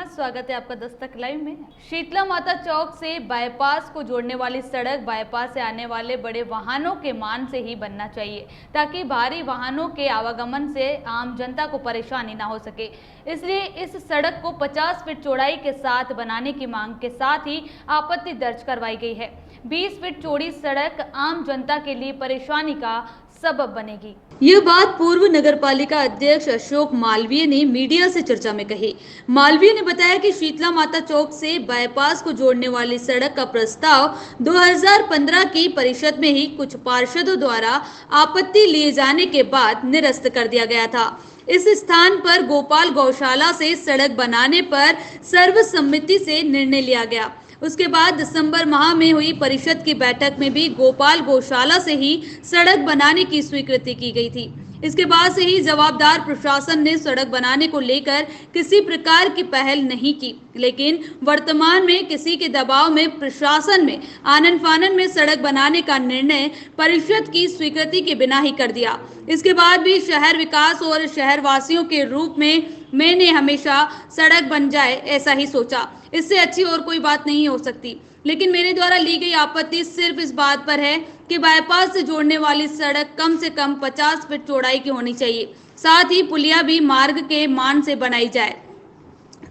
स्वागत है आपका दस्तक लाइव में। शीतला माता चौक से बाईपास को जोड़ने वाली सड़क बाईपास से आने वाले बड़े वाहनों के मान से ही बनना चाहिए ताकि भारी वाहनों के आवागमन से आम जनता को परेशानी ना हो सके। इसलिए इस सड़क को 50 फीट चौड़ाई के साथ बनाने की मांग के साथ ही आपत्ति दर्ज करवाई गई है। 20 फीट चौड़ी सड़क आम जनता के लिए परेशानी का सबब बनेगी। यह बात पूर्व नगरपालिका अध्यक्ष अशोक मालवीय ने मीडिया से चर्चा में कही। मालवीय ने बताया कि शीतला माता चौक से बाईपास को जोड़ने वाली सड़क का प्रस्ताव 2015 की परिषद में ही कुछ पार्षदों द्वारा आपत्ति लिए जाने के बाद निरस्त कर दिया गया था। इस स्थान पर गोपाल गौशाला से सड़क बनाने पर सर्वसम्मति से निर्णय लिया गया। उसके बाद दिसंबर माह में हुई परिषद की बैठक में भी गोपाल गौशाला से ही सड़क बनाने की स्वीकृति की गई थी। इसके बाद से ही जवाबदार प्रशासन ने सड़क बनाने को लेकर किसी प्रकार की पहल नहीं की, लेकिन वर्तमान में किसी के दबाव में प्रशासन में आनन फानन में सड़क बनाने का निर्णय परिषद की स्वीकृति के बिना ही कर दिया। इसके बाद भी शहर विकास और शहर वासियों के रूप में मैंने हमेशा सड़क बन जाए ऐसा ही सोचा। इससे अच्छी और कोई बात नहीं हो सकती, लेकिन मेरे द्वारा ली गई आपत्ति सिर्फ इस बात पर है कि बाईपास से जोड़ने वाली सड़क कम से कम 50 फीट चौड़ाई की होनी चाहिए। साथ ही पुलिया भी मार्ग के मान से बनाई जाए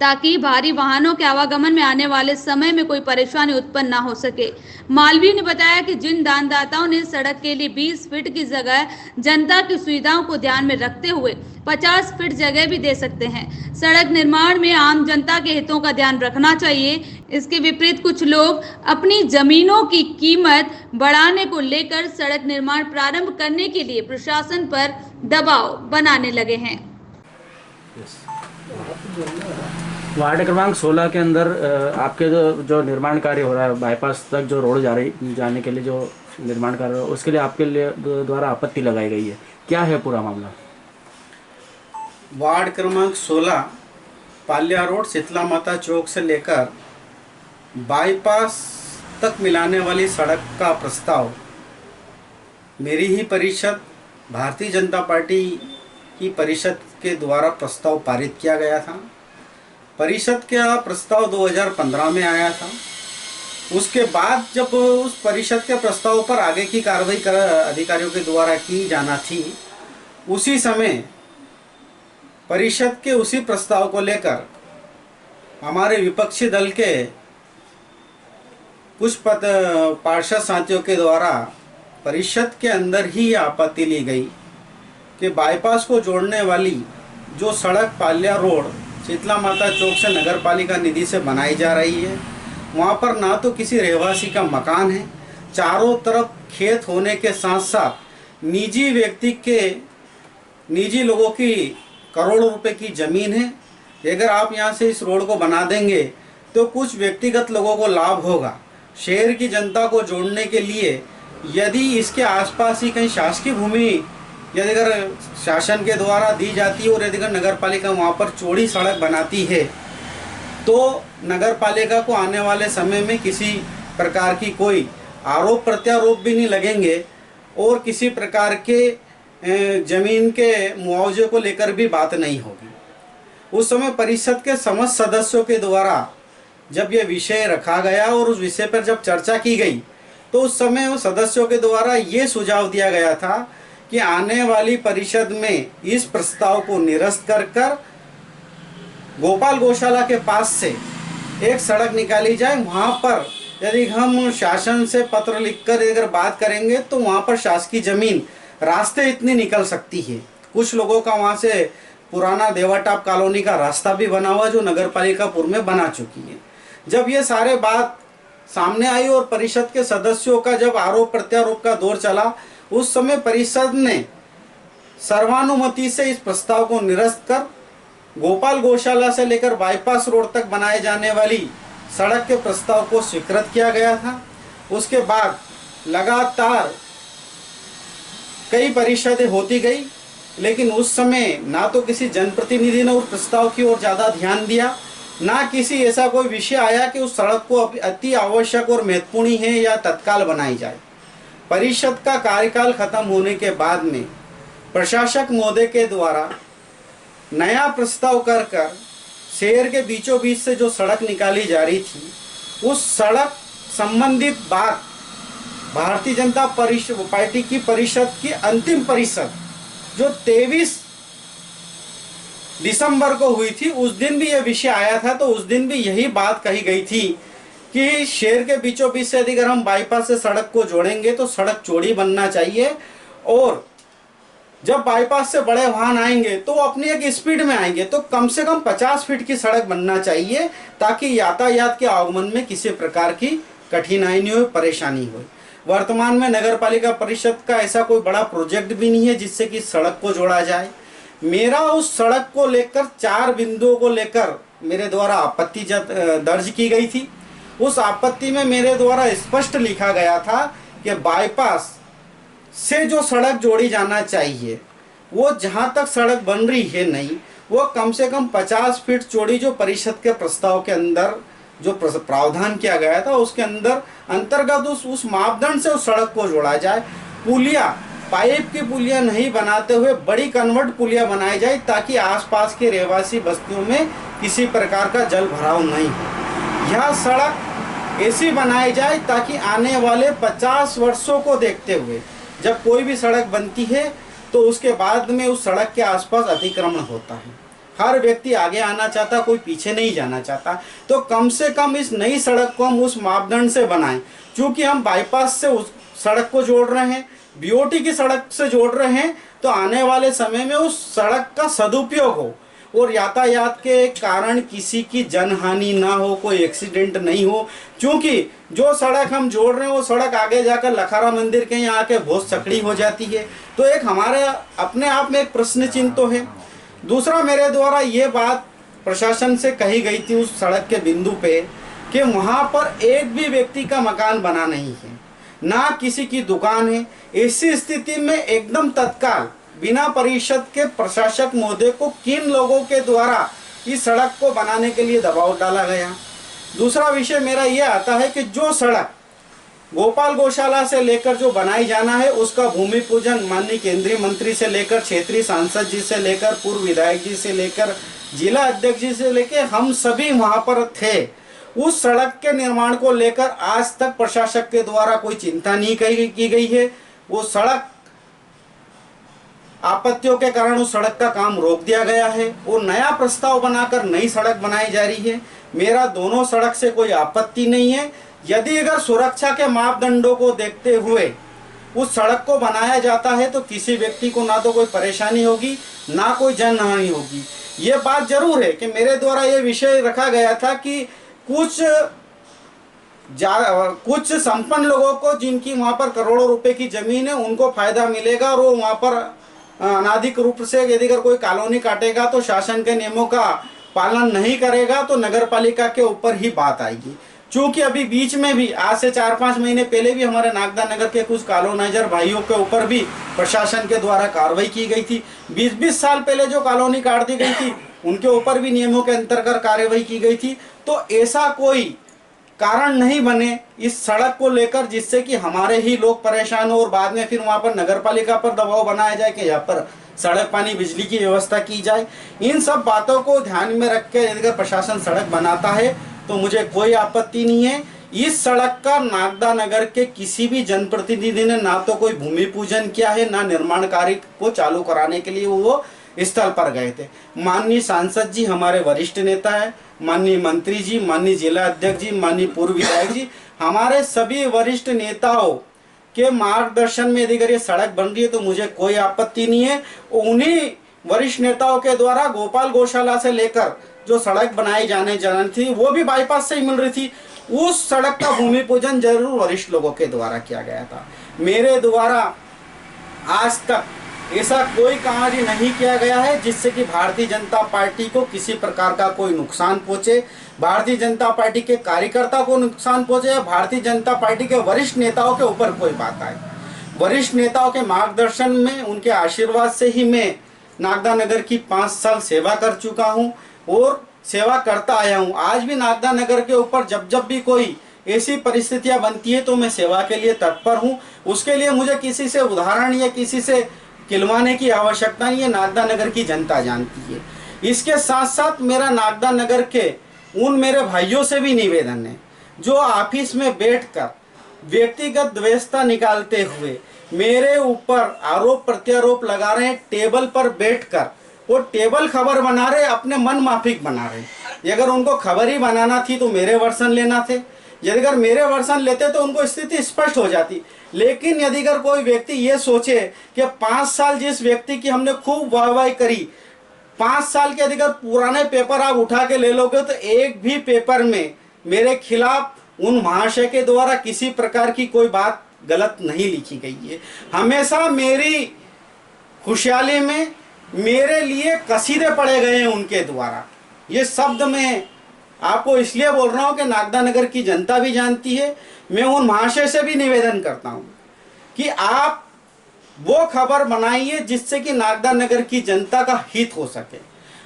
ताकि भारी वाहनों के आवागमन में आने वाले समय में कोई परेशानी उत्पन्न ना हो सके। मालवीय ने बताया कि जिन दानदाताओं ने सड़क के लिए 20 फीट की जगह जनता की सुविधाओं को ध्यान में रखते हुए 50 फीट जगह भी दे सकते हैं। सड़क निर्माण में आम जनता के हितों का ध्यान रखना चाहिए। इसके विपरीत कुछ लोग अपनी जमीनों की कीमत बढ़ाने को लेकर सड़क निर्माण प्रारंभ करने के लिए प्रशासन पर दबाव बनाने लगे हैं। वार्ड क्रमांक 16 के अंदर आपके जो निर्माण कार्य हो रहा है, बाईपास तक जो रोड जाने के लिए जो निर्माण कार्य हो रहा है, उसके लिए आपके लिए द्वारा आपत्ति लगाई गई है। क्या है पूरा मामला? वार्ड क्रमांक 16 पाल्या रोड शीतला माता चौक से लेकर बाईपास तक मिलाने वाली सड़क का प्रस्ताव मेरी ही परिषद भारतीय जनता पार्टी की परिषद के द्वारा प्रस्ताव पारित किया गया था। परिषद का प्रस्ताव 2015 में आया था। उसके बाद जब उस परिषद के प्रस्ताव पर आगे की कार्रवाई अधिकारियों के द्वारा की जाना थी, उसी समय परिषद के उसी प्रस्ताव को लेकर हमारे विपक्षी दल के कुछ पार्षद साथियों के द्वारा परिषद के अंदर ही आपत्ति ली गई कि बाईपास को जोड़ने वाली जो सड़क पाल्या रोड शीतला माता चौक से नगरपालिका निधि से बनाई जा रही है, वहाँ पर ना तो किसी रहवासी का मकान है, चारों तरफ खेत होने के साथ साथ निजी लोगों की करोड़ों रुपए की ज़मीन है। अगर आप यहाँ से इस रोड को बना देंगे तो कुछ व्यक्तिगत लोगों को लाभ होगा। शहर की जनता को जोड़ने के लिए यदि इसके आसपास ही कहीं शासकीय भूमि यदि अगर शासन के द्वारा दी जाती है और यदि अगर नगरपालिका वहाँ पर चौड़ी सड़क बनाती है तो नगरपालिका को आने वाले समय में किसी प्रकार की कोई आरोप प्रत्यारोप भी नहीं लगेंगे और किसी प्रकार के जमीन के मुआवजे को लेकर भी बात नहीं होगी। उस समय परिषद के समस्त सदस्यों के द्वारा जब यह विषय रखा गया और उस विषय पर जब चर्चा की गई तो उस समय उस सदस्यों के द्वारा ये सुझाव दिया गया था कि आने वाली परिषद में इस प्रस्ताव को निरस्त कर गोपाल गौशाला के पास से एक सड़क निकाली जाए। वहाँ पर यदि हम शासन से पत्र लिखकर अगर बात करेंगे तो वहाँ पर शासकीय जमीन रास्ते इतनी निकल सकती है। कुछ लोगों का वहाँ से पुराना देवाटाप कॉलोनी का रास्ता भी बना हुआ जो नगरपालिका पूर्व में बना चुकी है। जब ये सारे बात सामने आई और परिषद के सदस्यों का जब आरोप प्रत्यारोप का दौर चला, उस समय परिषद ने सर्वानुमति से इस प्रस्ताव को निरस्त कर गोपाल गौशाला से लेकर बाईपास रोड तक बनाए जाने वाली सड़क के प्रस्ताव को स्वीकृत किया गया था। उसके बाद लगातार कई परिषदें होती गई, लेकिन उस समय ना तो किसी जनप्रतिनिधि ने उस प्रस्ताव की ओर ज़्यादा ध्यान दिया, ना किसी ऐसा कोई विषय आया कि उस सड़क को अति आवश्यक और महत्वपूर्ण है या तत्काल बनाई जाए। परिषद का कार्यकाल खत्म होने के बाद में प्रशासक महोदय के द्वारा नया प्रस्ताव कर शहर के बीचों बीच से जो सड़क निकाली जा रही थी, उस सड़क संबंधित बात भारतीय जनता पार्टी की परिषद की अंतिम परिषद जो 23 दिसंबर को हुई थी, उस दिन भी यह विषय आया था। तो उस दिन भी यही बात कही गई थी कि शहर के बीचों बीच से यदि अगर हम बाईपास से सड़क को जोड़ेंगे तो सड़क चौड़ी बनना चाहिए, और जब बाईपास से बड़े वाहन आएंगे तो वो अपनी एक स्पीड में आएंगे, तो कम से कम 50 फीट की सड़क बनना चाहिए ताकि यातायात के आगमन में किसी प्रकार की कठिनाई नहीं हो, परेशानी हो। वर्तमान में नगर पालिका परिषद का ऐसा कोई बड़ा प्रोजेक्ट भी नहीं है जिससे कि सड़क को जोड़ा जाए। मेरा उस सड़क को लेकर 4 बिंदुओं को लेकर मेरे द्वारा आपत्ति दर्ज की गई थी। उस आपत्ति में मेरे द्वारा स्पष्ट लिखा गया था कि बाईपास से जो सड़क जोड़ी जाना चाहिए वो जहां तक सड़क बन रही है नहीं, वो कम से कम 50 फीट चौड़ी जो परिषद के प्रस्ताव के अंदर जो प्रावधान किया गया था उसके अंदर अंतर्गत उस मापदंड से उस सड़क को जोड़ा जाए। पुलिया, पाइप की पुलिया नहीं बनाते हुए बड़ी कन्वर्ट पुलिया बनाई जाए ताकि आसपास के रहवासी बस्तियों में किसी प्रकार का जल भराव नहीं हो। यह सड़क ऐसी बनाई जाए ताकि आने वाले 50 वर्षों को देखते हुए जब कोई भी सड़क बनती है तो उसके बाद में उस सड़क के आसपास अतिक्रमण होता है। हर व्यक्ति आगे आना चाहता, कोई पीछे नहीं जाना चाहता। तो कम से कम इस नई सड़क को हम उस मापदंड से बनाएं। चूंकि हम बाईपास से उस सड़क को जोड़ रहे हैं, बीओटी की सड़क से जोड़ रहे हैं, तो आने वाले समय में उस सड़क का सदुपयोग हो और यातायात के कारण किसी की जनहानि ना हो, कोई एक्सीडेंट नहीं हो। क्योंकि जो सड़क हम जोड़ रहे हैं वो सड़क आगे जाकर लखारा मंदिर के यहाँ आके बहुत सकड़ी हो जाती है। तो एक हमारे अपने आप में एक प्रश्न चिन्ह तो है। दूसरा, मेरे द्वारा ये बात प्रशासन से कही गई थी उस सड़क के बिंदु पे कि वहाँ पर एक भी व्यक्ति का मकान बना नहीं है, ना किसी की दुकान है। ऐसी स्थिति में एकदम तत्काल बिना परिषद के प्रशासक महोदय को किन लोगों के द्वारा इस सड़क को बनाने के लिए दबाव डाला गया। दूसरा विषय मेरा ये आता है कि जो सड़क गोपाल गौशाला से लेकर जो बनाई जाना है उसका भूमि पूजन माननीय केंद्रीय मंत्री से लेकर क्षेत्रीय सांसद जी से लेकर पूर्व विधायक जी से लेकर जिला अध्यक्ष जी से लेकर हम सभी वहां पर थे। उस सड़क के निर्माण को लेकर आज तक प्रशासक के द्वारा कोई चिंता नहीं की गई है। वो सड़क आपत्तियों के कारण उस सड़क का काम रोक दिया गया है। वो नया प्रस्ताव बनाकर नई सड़क बनाई जा रही है। मेरा दोनों सड़क से कोई आपत्ति नहीं है। यदि अगर सुरक्षा के मापदंडों को देखते हुए उस सड़क को बनाया जाता है तो किसी व्यक्ति को ना तो कोई परेशानी होगी ना कोई जनहानि होगी। ये बात जरूर है कि मेरे द्वारा ये विषय रखा गया था कि कुछ संपन्न लोगों को जिनकी वहाँ पर करोड़ों रुपए की जमीन है उनको फायदा मिलेगा, और वो वहाँ पर अनाधिक रूप से यदि अगर कोई कॉलोनी काटेगा तो शासन के नियमों का पालन नहीं करेगा तो नगर पालिका के ऊपर ही बात आएगी। चूंकि अभी बीच में भी आज से 4-5 महीने पहले भी हमारे नागदा नगर के कुछ कॉलोनाइजर भाइयों के ऊपर भी प्रशासन के द्वारा कार्रवाई की गई थी। 20-20 साल पहले जो कॉलोनी काट दी गई थी उनके ऊपर भी नियमों के अंतर्गत कार्रवाई की गई थी। तो ऐसा कोई कारण नहीं बने इस सड़क को लेकर जिससे कि हमारे ही लोग परेशान हो और बाद में फिर वहां पर नगर पालिका पर दबाव बनाया जाए कि यहाँ पर सड़क, पानी, बिजली की व्यवस्था की जाए। इन सब बातों को ध्यान में रख के यदि प्रशासन सड़क बनाता है तो मुझे कोई आपत्ति नहीं है। इस सड़क का नागदा नगर के किसी भी जनप्रतिनिधि ने ना तो कोई भूमि पूजन किया है, ना निर्माण कार्य को चालू कराने के लिए वो स्थल पर गए थे। माननीय सांसद जी हमारे वरिष्ठ नेता है, माननीय मंत्री जी, माननीय जिला अध्यक्ष जी, माननीय पूर्व विधायक जी, हमारे सभी वरिष्ठ नेताओं के मार्गदर्शन में यदि अगर ये सड़क बन रही है तो मुझे कोई आपत्ति नहीं है। उन्हीं वरिष्ठ नेताओं के द्वारा गोपाल गौशाला से लेकर जो सड़क बनाई जाने थी वो भी बाईपास से ही मिल रही थी। उस सड़क का भूमि पूजन जरूर वरिष्ठ लोगों के द्वारा किया गया था। मेरे द्वारा आज तक ऐसा कोई कार्य नहीं किया गया है जिससे कि भारतीय जनता पार्टी को किसी प्रकार का कोई नुकसान पहुंचे, भारतीय जनता पार्टी के कार्यकर्ता को नुकसान पहुंचे या भारतीय जनता पार्टी के वरिष्ठ नेताओं के ऊपर कोई बात आए। वरिष्ठ नेताओं के मार्गदर्शन में, उनके आशीर्वाद से ही मैं नागदा नगर की 5 साल सेवा कर चुका हूं और सेवा करता आया हूं। आज भी नागदा नगर के ऊपर जब भी कोई ऐसी परिस्थितियां बनती है तो मैं सेवा के लिए तत्पर हूं। उसके लिए मुझे किसी से उदाहरण या किसी से खिलवाने की आवश्यकता नहीं है, नागदा नगर की जनता जानती है। इसके साथ साथ मेरा नागदा नगर के उन मेरे भाइयों से भी निवेदन है जो ऑफिस में बैठकर व्यक्तिगत द्वेषता निकालते हुए मेरे ऊपर आरोप प्रत्यारोप लगा रहे हैं। टेबल पर बैठकर वो टेबल खबर बना रहे, अपने मन माफिक बना रहे। अगर उनको खबर ही बनाना थी तो मेरे वर्षन लेना थे, यदि अगर मेरे वर्षन लेते तो उनको स्थिति स्पष्ट हो जाती। लेकिन यदि अगर कोई व्यक्ति ये सोचे कि 5 साल जिस व्यक्ति की हमने खूब वाहवाही करी, 5 साल के अधिकार पुराने पेपर आप उठा के ले लोगे तो एक भी पेपर में मेरे खिलाफ उन महाशय के द्वारा किसी प्रकार की कोई बात गलत नहीं लिखी गई है। हमेशा मेरी खुशहाली में मेरे लिए कसीदे पड़े गए हैं उनके द्वारा। ये शब्द मैं आपको इसलिए बोल रहा हूं कि नागदा नगर की जनता भी जानती है। मैं उन महाशय से भी निवेदन करता हूं कि आप वो खबर बनाइए जिससे कि नागदा नगर की जनता का हित हो सके।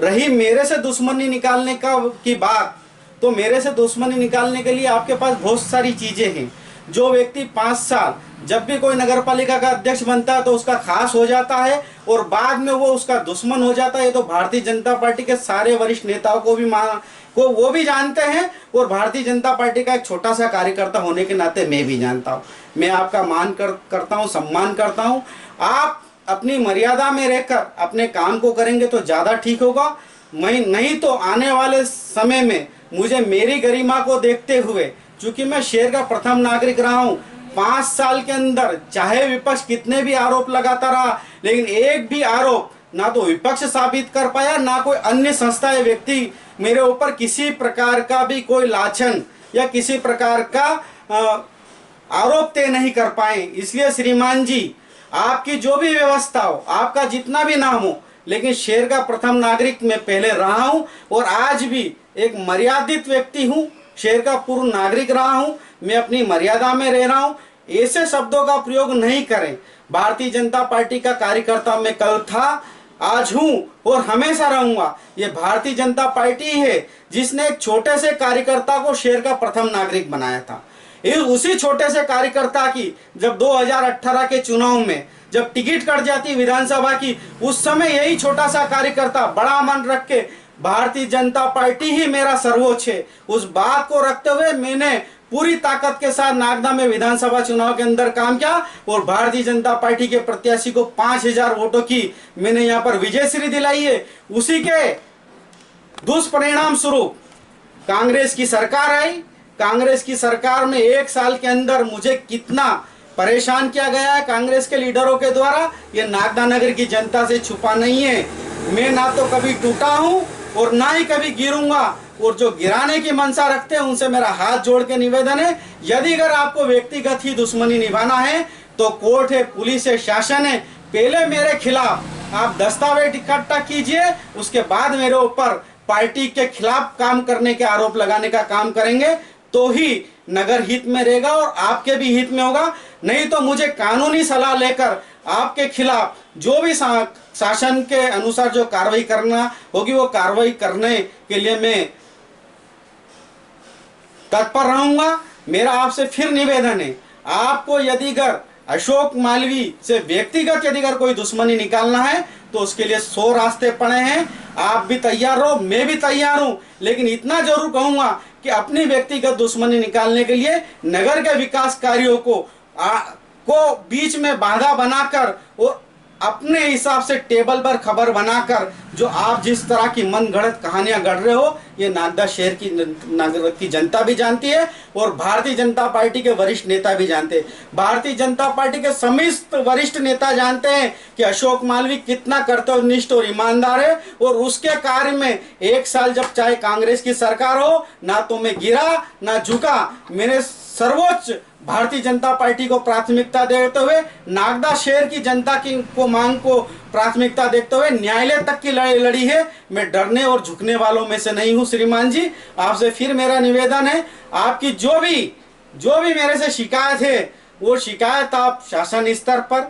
रही मेरे से दुश्मनी निकालने की बात, तो मेरे से दुश्मनी निकालने के लिए आपके पास बहुत सारी चीजें हैं। जो व्यक्ति 5 साल जब भी कोई नगर पालिका का अध्यक्ष बनता है तो उसका खास हो जाता है और बाद में वो उसका दुश्मन हो जाता है, तो भारतीय जनता पार्टी के सारे वरिष्ठ नेताओं को वो भी जानते हैं और भारतीय जनता पार्टी का एक छोटा सा कार्यकर्ता होने के नाते मैं भी जानता हूँ। मैं आपका मान करता हूँ, सम्मान करता हूँ। आप अपनी मर्यादा में रहकर अपने काम को करेंगे तो ज़्यादा ठीक होगा। मैं नहीं तो आने वाले समय में मुझे मेरी गरिमा को देखते हुए, चूंकि मैं शहर का प्रथम नागरिक रहा हूँ, 5 साल के अंदर चाहे विपक्ष कितने भी आरोप लगाता रहा, लेकिन एक भी आरोप ना तो विपक्ष साबित कर पाया, ना कोई अन्य संस्था या व्यक्ति मेरे ऊपर किसी प्रकार का भी कोई लाछन या किसी प्रकार का आरोप तय नहीं कर पाए। इसलिए श्रीमान जी, आपकी जो भी व्यवस्था हो, आपका जितना भी नाम हो, लेकिन शहर का प्रथम नागरिक मैं पहले रहा हूं और आज भी एक मर्यादित व्यक्ति हूं, शहर का पूर्व नागरिक रहा हूं। मैं अपनी मर्यादा में रह रहा हूं। ऐसे शब्दों का प्रयोग नहीं करें। भारतीय जनता पार्टी का कार्यकर्ता मैं कल था, आज हूं और हमेशा रहूंगा। ये भारतीय जनता पार्टी है जिसने एक छोटे से कार्यकर्ता को शहर का प्रथम नागरिक बनाया था। उसी छोटे से कार्यकर्ता की जब 2018 के चुनाव में जब टिकट कट जाती विधानसभा की, उस समय यही छोटा सा कार्यकर्ता बड़ा मन रख के भारतीय जनता पार्टी ही मेरा सर्वोच्च है, उस बात को रखते हुए मैंने पूरी ताकत के साथ नागदा में विधानसभा चुनाव के अंदर काम किया और भारतीय जनता पार्टी के प्रत्याशी को 5000 वोटों की मैंने यहाँ पर विजयश्री दिलाई है। उसी के दुष्परिणाम स्वरूप कांग्रेस की सरकार आई। कांग्रेस की सरकार में 1 साल के अंदर मुझे कितना परेशान किया गया है कांग्रेस के लीडरों के द्वारा, ये नागदा नगर की जनता से छुपा नहीं है। मैं ना तो कभी टूटा हूं और ना ही कभी गिरूंगा, और जो गिराने की मंशा रखते हैं उनसे मेरा हाथ जोड़ के निवेदन है, यदि अगर आपको व्यक्तिगत ही दुश्मनी निभाना है तो कोर्ट है, पुलिस है, शासन है, पहले मेरे खिलाफ आप दस्तावेज इकट्ठा कीजिए, उसके बाद मेरे ऊपर पार्टी के खिलाफ काम करने के आरोप लगाने का काम करेंगे तो ही नगर हित में रहेगा और आपके भी हित में होगा। नहीं तो मुझे कानूनी सलाह लेकर आपके खिलाफ जो भी शासन के अनुसार जो कार्रवाई करना होगी वो कार्रवाई करने के लिए मैं तत्पर रहूंगा। मेरा आपसे फिर निवेदन है, आपको यदि अगर अशोक मालवीय से व्यक्तिगत यदि अगर कोई दुश्मनी निकालना है तो उसके लिए 100 रास्ते पड़े हैं। आप भी तैयार हो, मैं भी तैयार हूं, लेकिन इतना जरूर कहूंगा कि अपनी व्यक्तिगत दुश्मनी निकालने के लिए नगर के विकास कार्यों को बीच में बाधा बनाकर और अपने हिसाब से टेबल पर खबर बनाकर जो आप जिस तरह की मन गढ़ंत कहानियां गढ़ रहे हो, ये नागदा शहर की नगर की जनता भी जानती है और भारतीय जनता पार्टी के वरिष्ठ नेता भी जानते हैं। भारतीय जनता पार्टी के समस्त वरिष्ठ नेता जानते हैं कि अशोक मालवीय कितना कर्तव्यनिष्ठ और ईमानदार है और उसके कार्य में 1 साल जब चाहे कांग्रेस की सरकार हो, ना तो मैं गिरा ना झुका। मैंने सर्वोच्च भारतीय जनता पार्टी को प्राथमिकता देते हुए नागदा शहर की जनता की मांग को प्राथमिकता देखते हुए न्यायालय तक की लड़ाई लड़ी है। मैं डरने और झुकने वालों में से नहीं हूं। श्रीमान जी, आपसे फिर मेरा निवेदन है, आपकी जो भी मेरे से शिकायत है वो शिकायत आप शासन स्तर पर,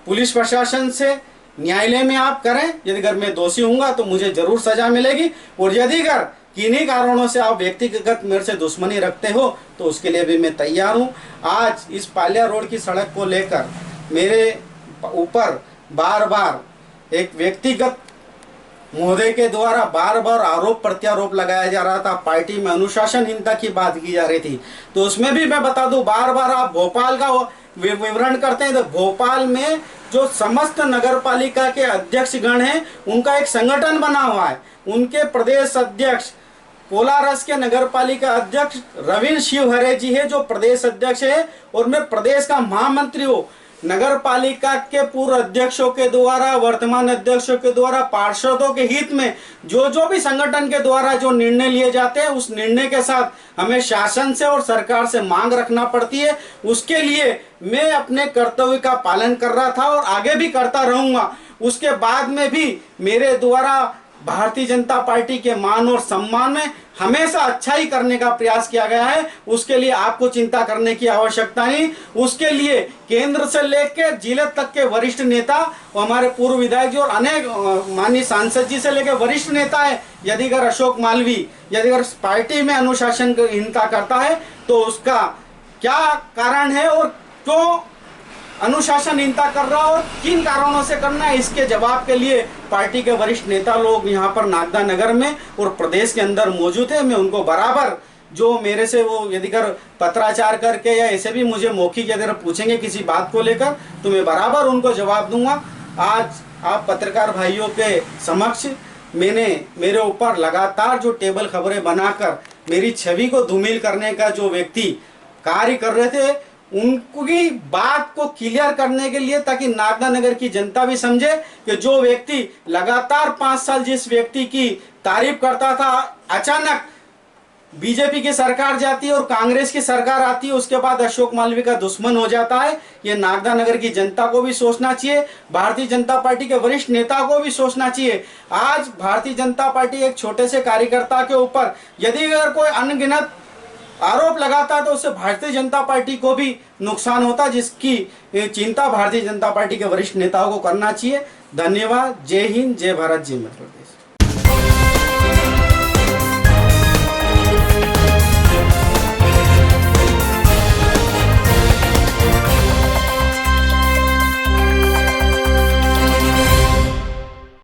पुलिस प्रशासन से, न्यायालय में आप करें। यदि अगर मैं दोषी हूँगा तो मुझे जरूर सजा मिलेगी, और यदि अगर किन्हीं कारणों से आप व्यक्तिगत मेरे से दुश्मनी रखते हो तो उसके लिए भी मैं तैयार हूं। आज इस पाल्या रोड की सड़क को लेकर मेरे ऊपर बार बार एक व्यक्तिगत महोदय के द्वारा बार बार आरोप प्रत्यारोप लगाया जा रहा था, पार्टी में अनुशासनहीनता की बात की जा रही थी। तो उसमें भी मैं बता दूं, बार बार आप भोपाल का विवरण करते हैं तो भोपाल में जो समस्त नगर पालिका के अध्यक्ष गण हैं उनका एक संगठन बना हुआ है। उनके प्रदेश अध्यक्ष कोलारस के नगर पालिका अध्यक्ष रविंद्र शिवहरे जी है जो प्रदेश अध्यक्ष है, और मैं प्रदेश का महामंत्री हूँ। नगर पालिका के पूर्व अध्यक्षों के द्वारा, वर्तमान अध्यक्षों के द्वारा, पार्षदों के हित में जो भी संगठन के द्वारा जो निर्णय लिए जाते हैं उस निर्णय के साथ हमें शासन से और सरकार से मांग रखना पड़ती है। उसके लिए मैं अपने कर्तव्य का पालन कर रहा था और आगे भी करता रहूंगा। उसके बाद में भी मेरे द्वारा भारतीय जनता पार्टी के मान और सम्मान में हमेशा अच्छा ही करने का प्रयास किया गया है। उसके लिए आपको चिंता करने की आवश्यकता नहीं। उसके लिए केंद्र से लेकर जिले तक के वरिष्ठ नेता, हमारे पूर्व विधायक जी और अनेक माननीय सांसद जी से लेकर वरिष्ठ नेता है, यदि अगर अशोक मालवी यदि अगर पार्टी में अनुशासनहीनता करता है तो उसका क्या कारण है और क्यों अनुशासनहीनता कर रहा और किन कारणों से करना है, इसके जवाब के लिए पार्टी के वरिष्ठ नेता लोग यहाँ पर नागदा नगर में और प्रदेश के अंदर मौजूद है। मैं उनको बराबर जो मेरे से वो यदि कर पत्राचार करके या ऐसे भी मुझे मौखिक यदि पूछेंगे किसी बात को लेकर तो मैं बराबर उनको जवाब दूंगा। आज आप पत्रकार भाइयों के समक्ष मैंने मेरे ऊपर लगातार जो टेबल खबरें बनाकर मेरी छवि को धूमिल करने का जो व्यक्ति कार्य कर रहे थे उनकी बात को क्लियर करने के लिए, ताकि नागदा नगर की जनता भी समझे कि जो व्यक्ति लगातार 5 साल जिस व्यक्ति की तारीफ करता था, अचानक बीजेपी की सरकार जाती है और कांग्रेस की सरकार आती है, उसके बाद अशोक मालवी का दुश्मन हो जाता है। ये नागदा नगर की जनता को भी सोचना चाहिए, भारतीय जनता पार्टी के वरिष्ठ नेता को भी सोचना चाहिए। आज भारतीय जनता पार्टी एक छोटे से कार्यकर्ता के ऊपर यदि अगर कोई अनगिनत आरोप लगाता है तो उससे भारतीय जनता पार्टी को भी नुकसान होता, जिसकी चिंता भारतीय जनता पार्टी के वरिष्ठ नेताओं को करना चाहिए। धन्यवाद। जय हिंद, जय भारत, जय मध्य प्रदेश।